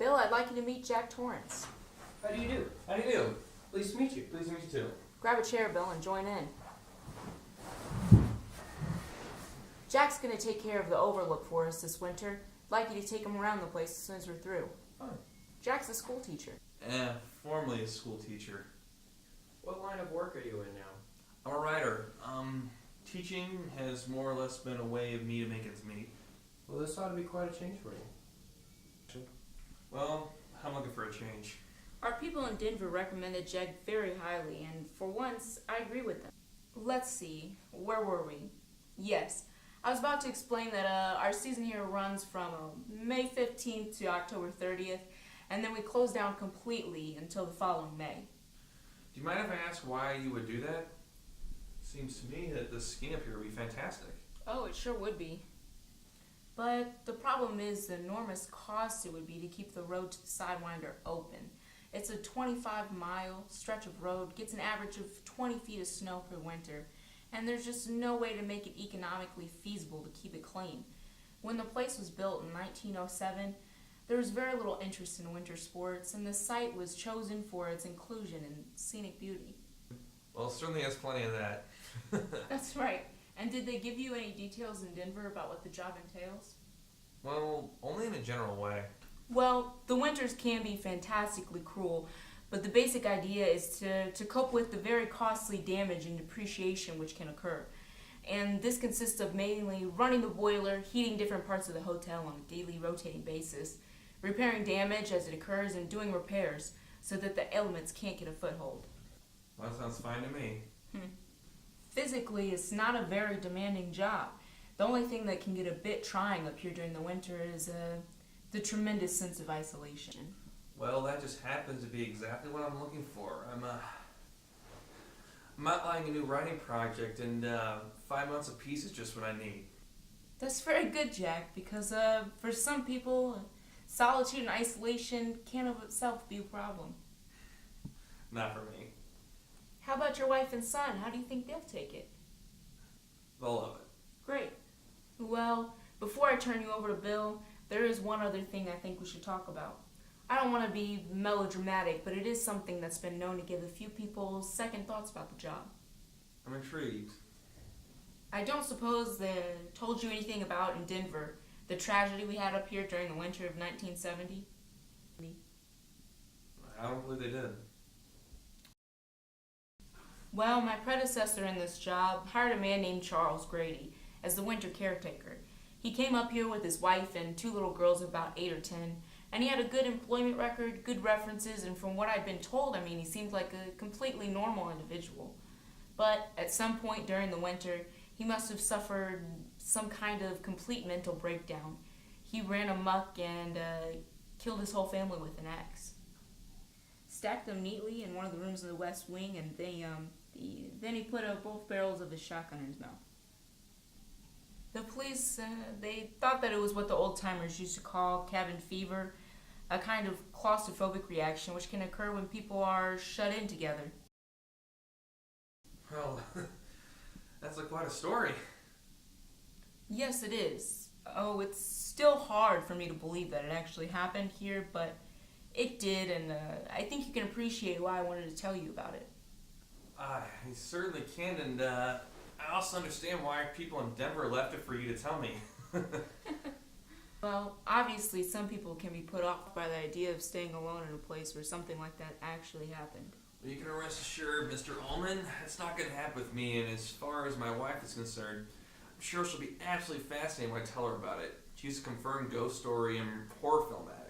Bill, I'd like you to meet Jack Torrance. How do you do? How do you do? Pleased to meet you. Pleased to meet you too. Grab a chair, Bill, and join in. Jack's going to take care of the overlook for us this winter. I'd like you to take him around the place as soon as we're through. Fine. Jack's a school teacher. Formerly a school teacher. What line of work are you in now? I'm a writer. Teaching has more or less been a way of me to make ends meet. Well, this ought to be quite a change for you. Well, I'm looking for a change. Our people in Denver recommended Jack very highly, and for once, I agree with them. Let's see, where were we? Yes, I was about to explain that our season here runs from May 15th to October 30th, and then we close down completely until the following May. Do you mind if I ask why you would do that? Seems to me that the skiing up here would be fantastic. Oh, it sure would be. But the problem is the enormous cost it would be to keep the road to the Sidewinder open. It's a 25-mile stretch of road, gets an average of 20 feet of snow per winter, and there's just no way to make it economically feasible to keep it clean. When the place was built in 1907, there was very little interest in winter sports, and the site was chosen for its inclusion and scenic beauty. Well, it certainly has plenty of that. That's right. And did they give you any details in Denver about what the job entails? Well, only in a general way. Well, the winters can be fantastically cruel, but the basic idea is to cope with the very costly damage and depreciation which can occur. And this consists of mainly running the boiler, heating different parts of the hotel on a daily rotating basis, repairing damage as it occurs, and doing repairs so that the elements can't get a foothold. Well, that sounds fine to me. Physically, it's not a very demanding job. The only thing that can get a bit trying up here during the winter is the tremendous sense of isolation. Well, that just happens to be exactly what I'm looking for. I'm outlining a new writing project, and 5 months apiece is just what I need. That's very good, Jack, because for some people, solitude and isolation can of itself be a problem. Not for me. How about your wife and son? How do you think they'll take it? They'll love it. Great. Well, before I turn you over to Bill, there is one other thing I think we should talk about. I don't want to be melodramatic, but it is something that's been known to give a few people second thoughts about the job. I'm intrigued. I don't suppose they told you anything about in Denver the tragedy we had up here during the winter of 1970? I don't believe they did. Well, my predecessor in this job hired a man named Charles Grady as the winter caretaker. He came up here with his wife and two little girls of about 8 or 10, and he had a good employment record, good references, and from what I'd been told, he seemed like a completely normal individual. But at some point during the winter, he must have suffered some kind of complete mental breakdown. He ran amok and killed his whole family with an axe. Stacked them neatly in one of the rooms of the West Wing, and then he put both barrels of his shotgun in his mouth. The police, they thought that it was what the old-timers used to call cabin fever, a kind of claustrophobic reaction which can occur when people are shut in together. Well, that's quite a story. Yes, it is. Oh, it's still hard for me to believe that it actually happened here, but it did, and I think you can appreciate why I wanted to tell you about it. I certainly can, and I also understand why people in Denver left it for you to tell me. Well, obviously some people can be put off by the idea of staying alone in a place where something like that actually happened. Well, you can rest assured, Mr. Ullman, it's not going to happen with me, and as far as my wife is concerned, I'm sure she'll be absolutely fascinated when I tell her about it. She's a confirmed ghost story and horror film addict.